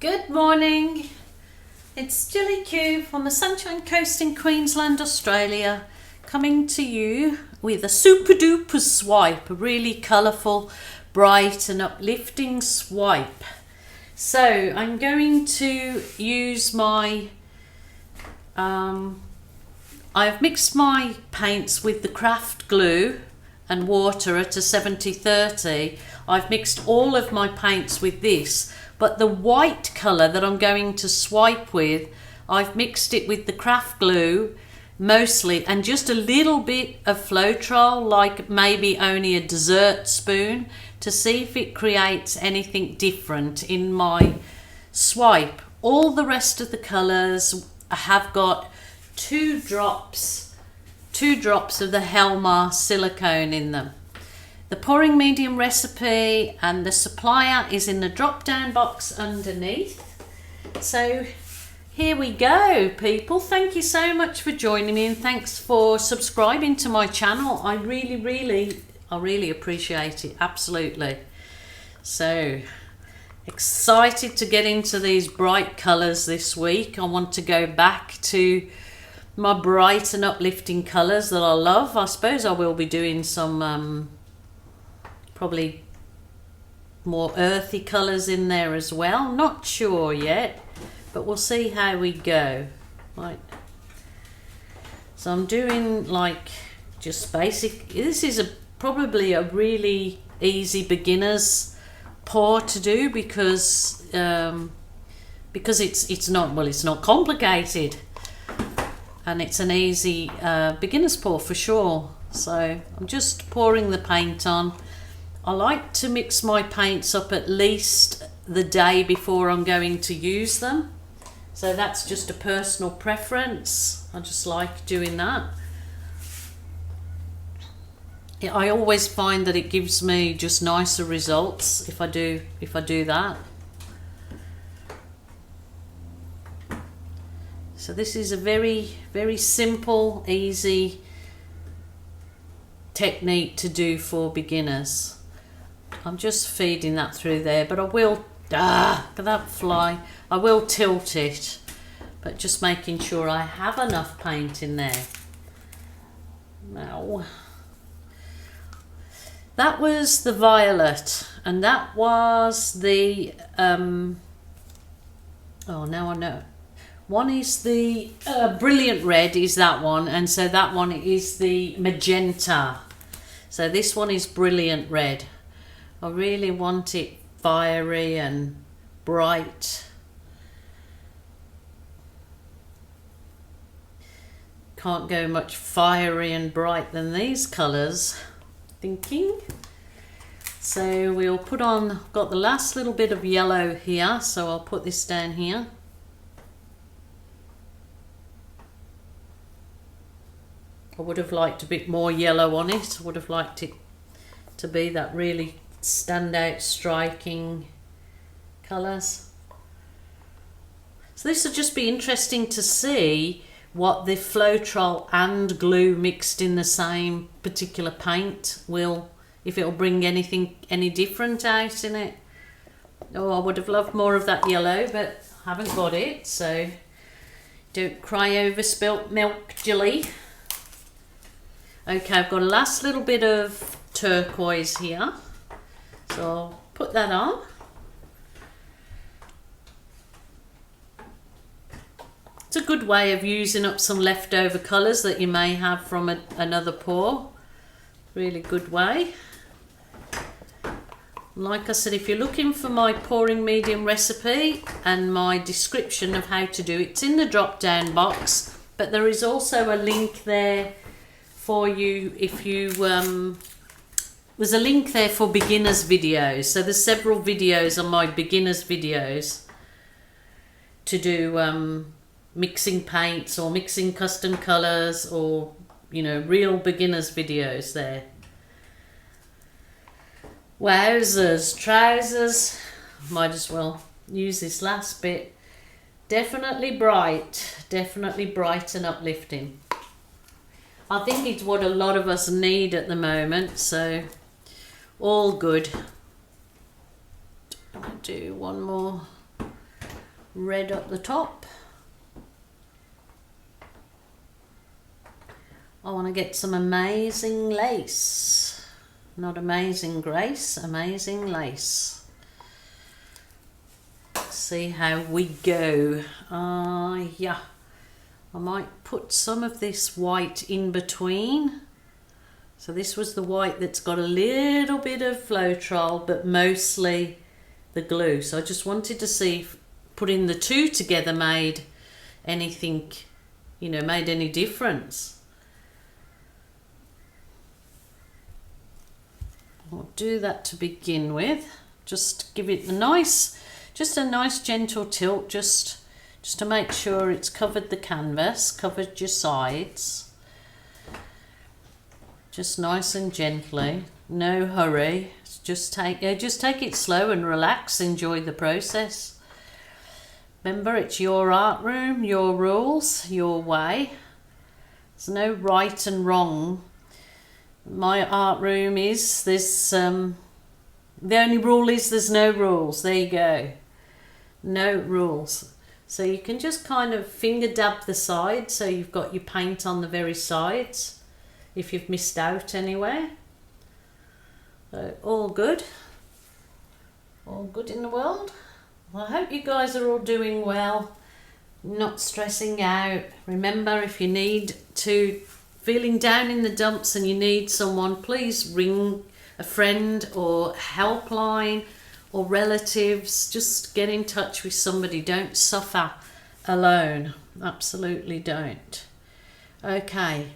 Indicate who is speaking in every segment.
Speaker 1: Good morning, it's Gillykube from the Sunshine Coast in Queensland, Australia, coming to you with a super duper swipe, a really colourful, bright and uplifting swipe. So I'm going to use my, I've mixed my paints with the craft glue and water at a 70-30. I've mixed all of my paints with this. But the white colour that I'm going to swipe with, I've mixed it with the craft glue mostly and just a little bit of Floetrol, like maybe only a dessert spoon, to see if it creates anything different in my swipe. All the rest of the colours have got two drops of the Helmar silicone in them. The pouring medium recipe and the supplier is in the drop down box underneath. So here we go, people. Thank you so much for joining me and thanks for subscribing to my channel. I really appreciate it, absolutely. So excited to get into these bright colours this week. I want to go back to my bright and uplifting colours that I love. I suppose I will be doing some probably more earthy colours in there as well. Not sure yet, but we'll see how we go. Right. So I'm doing like just basic. This is probably a really easy beginner's pour to do because it's not complicated, and it's an easy beginner's pour for sure. So I'm just pouring the paint on. I like to mix my paints up at least the day before I'm going to use them. So that's just a personal preference. I just like doing that. I always find that it gives me just nicer results if I do that. So this is a very, very simple, easy technique to do for beginners. I'm just feeding that through there, but I will, that fly, I will tilt it, but just making sure I have enough paint in there. Now, that was the violet, and that was the, oh, now I know. One is the brilliant red, is that one, and so that one is the magenta. So this one is brilliant red. I really want it fiery and bright. Can't go much fiery and bright than these colours, thinking. So we'll put on, got the last little bit of yellow here, so I'll put this down here. I would have liked a bit more yellow on it. I would have liked it to be that really standout, striking colours. So this will just be interesting to see what the Floetrol and glue mixed in the same particular paint will, if it'll bring any different out in it. Oh, I would have loved more of that yellow, but I haven't got it, so don't cry over spilt milk, Gilly. Okay, I've got a last little bit of turquoise here. So I'll put that on. It's a good way of using up some leftover colours that you may have from another pour. Really good way. Like I said, if you're looking for my pouring medium recipe and my description of how to do it, it's in the drop down box, but there is also a link there for you if you there's a link there for beginners videos. So there's several videos on my beginners videos to do mixing paints or mixing custom colours, or real beginners videos there. Wowzers, trousers. Might as well use this last bit. Definitely bright and uplifting. I think it's what a lot of us need at the moment, so all good. I'm going to do one more red up the top. I want to get some amazing lace. Not amazing grace, amazing lace. Let's see how we go. Yeah. I might put some of this white in between. So this was the white that's got a little bit of Floetrol, but mostly the glue. So I just wanted to see if putting the two together made anything, you know, made any difference. I'll do that to begin with. Just give it a nice gentle tilt, just to make sure it's covered the canvas, covered your sides. Just nice and gently, no hurry. Just take it slow and relax, enjoy the process. Remember, it's your art room, your rules, your way. There's no right and wrong. My art room is this, the only rule is there's no rules. There you go. No rules. So you can just kind of finger dab the sides so you've got your paint on the very sides if you've missed out anywhere. So all good. All good in the world. Well, I hope you guys are all doing well, not stressing out. Remember, if you need to, feeling down in the dumps and you need someone, please ring a friend or helpline or relatives. Just get in touch with somebody. Don't suffer alone. Absolutely don't. Okay.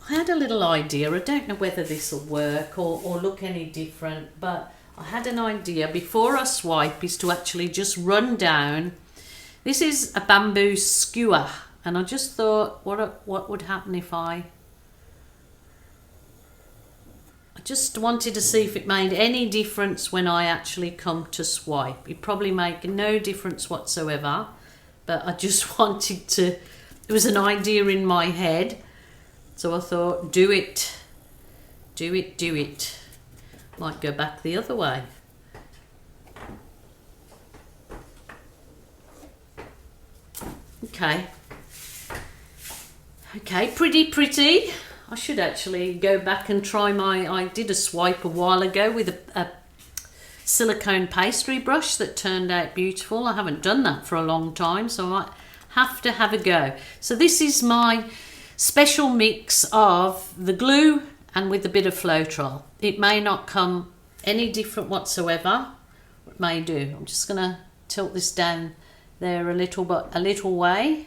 Speaker 1: I had a little idea. I don't know whether this will work or look any different, but I had an idea before I swipe is to actually just run down. This is a bamboo skewer, and I just thought what would happen if I just wanted to see if it made any difference when I actually come to swipe. It probably make no difference whatsoever, but I just wanted to, it was an idea in my head, so I thought do it. Might go back the other way. Okay, pretty. I should actually go back and try I did a swipe a while ago with a silicone pastry brush that turned out beautiful. I haven't done that for a long time, so I might have to have a go. So this is my special mix of the glue and with a bit of Floetrol. It may not come any different whatsoever. It may do. I'm just going to tilt this down there a little way.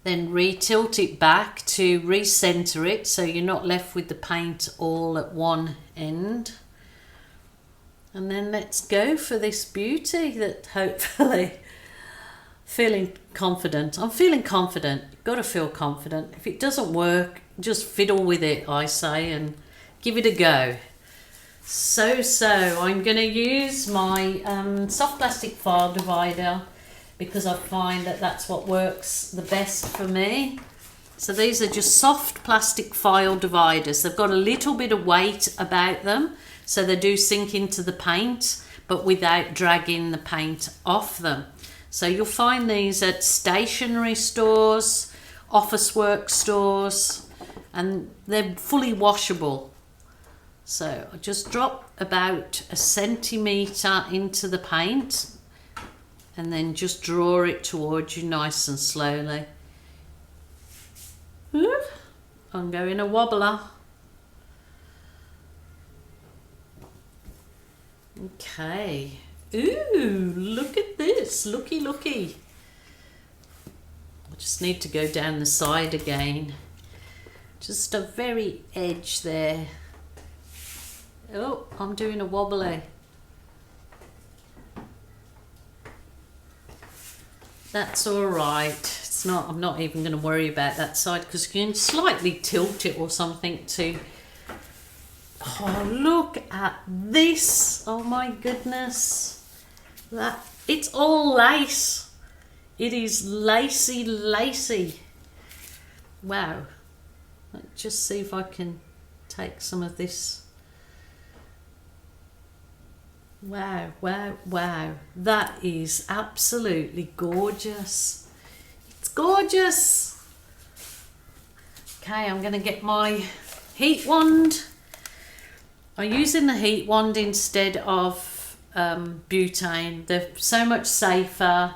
Speaker 1: Then re-tilt it back to recenter it so you're not left with the paint all at one end. And then let's go for this beauty that hopefully, feeling confident. I'm feeling confident. You've got to feel confident. If it doesn't work, just fiddle with it, I say, and give it a go. So I'm going to use my soft plastic file divider because I find that that's what works the best for me. So these are just soft plastic file dividers. They've got a little bit of weight about them, so they do sink into the paint, but without dragging the paint off them. So you'll find these at stationery stores, office work stores, and they're fully washable. So I just drop about 1 centimetre into the paint and then just draw it towards you nice and slowly. I'm going a wobbler. Okay. Ooh, look at this. Looky. I just need to go down the side again. Just a very edge there. Oh, I'm doing a wobbly. That's all right. It's not. I'm not even going to worry about that side because you can slightly tilt it or something to. Oh, look at this! Oh my goodness! It's all lace. It is lacy. Wow. Let's just see if I can take some of this. Wow, wow, wow. That is absolutely gorgeous. It's gorgeous. Okay, I'm going to get my heat wand. I'm using the heat wand instead of butane. They're so much safer.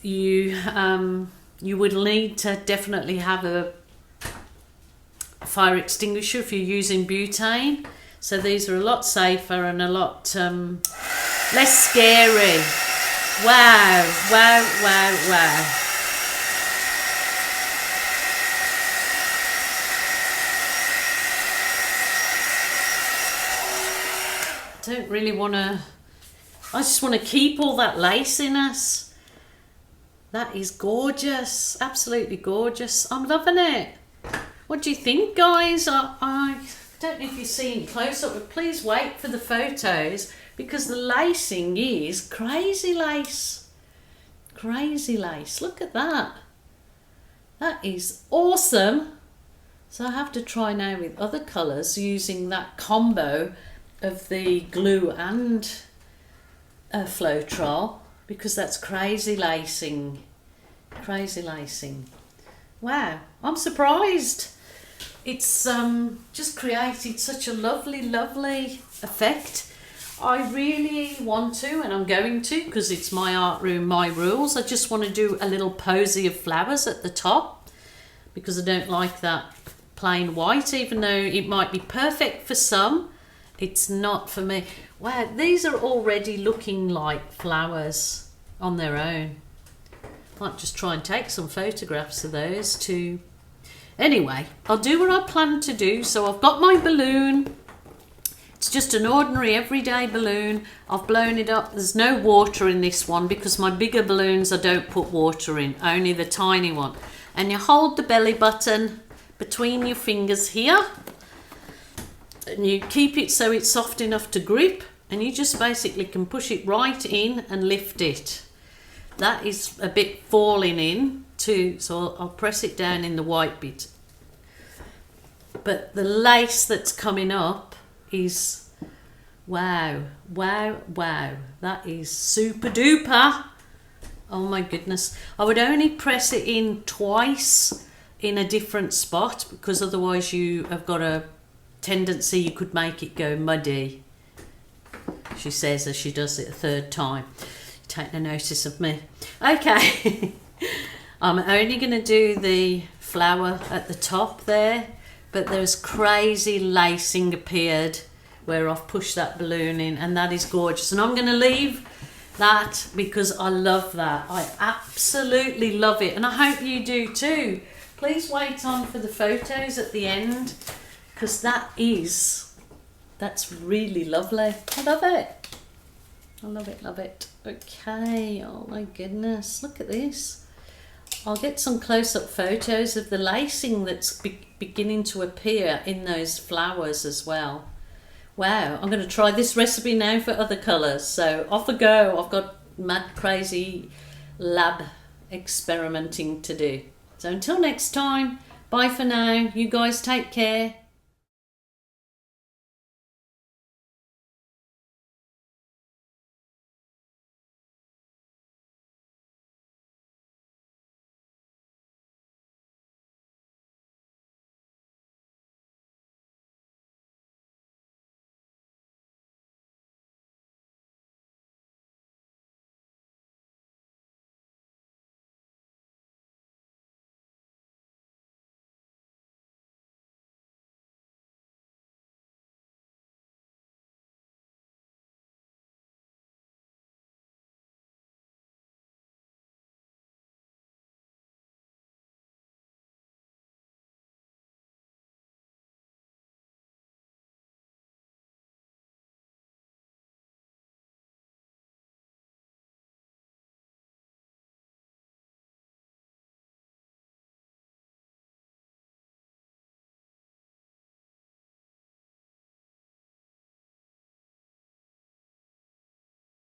Speaker 1: You would need to definitely have a fire extinguisher if you're using butane. So these are a lot safer and a lot less scary. Wow, wow, wow, wow. I don't really want to, I just want to keep all that lace in us. That is gorgeous, absolutely gorgeous. I'm loving it. What do you think, guys? I don't know if you're seeing close up, but please wait for the photos because the lacing is crazy lace. Crazy lace. Look at that. That is awesome. So I have to try now with other colours using that combo of the glue and Floetrol because that's crazy lacing. Crazy lacing. Wow, I'm surprised. It's just created such a lovely, lovely effect. I really want to, and I'm going to, because it's my art room, my rules. I just want to do a little posy of flowers at the top because I don't like that plain white, even though it might be perfect for some. It's not for me. Wow, these are already looking like flowers on their own. Might just try and take some photographs of those too. Anyway, I'll do what I plan to do. So I've got my balloon. It's just an ordinary everyday balloon. I've blown it up. There's no water in this one because my bigger balloons I don't put water in, only the tiny one. And you hold the belly button between your fingers here and you keep it so it's soft enough to grip, and you just basically can push it right in and lift it. That is a bit falling in too, so I'll press it down in the white bit. But the lace that's coming up is wow, wow, wow. That is super duper. Oh my goodness. I would only press it in twice in a different spot because otherwise you have got a tendency you could make it go muddy. She says as she does it a third time. Take no notice of me. Okay. I'm only going to do the flower at the top there, but there's crazy lacing appeared where I've pushed that balloon in, and that is gorgeous. And I'm going to leave that because I love that. I absolutely love it, and I hope you do too. Please wait on for the photos at the end because that's really lovely. I love it. I love it, love it. Okay, oh my goodness, look at this. I'll get some close-up photos of the lacing that's beginning to appear in those flowers as well. Wow, I'm going to try this recipe now for other colours. So off I go. I've got mad crazy lab experimenting to do. So until next time, bye for now. You guys take care.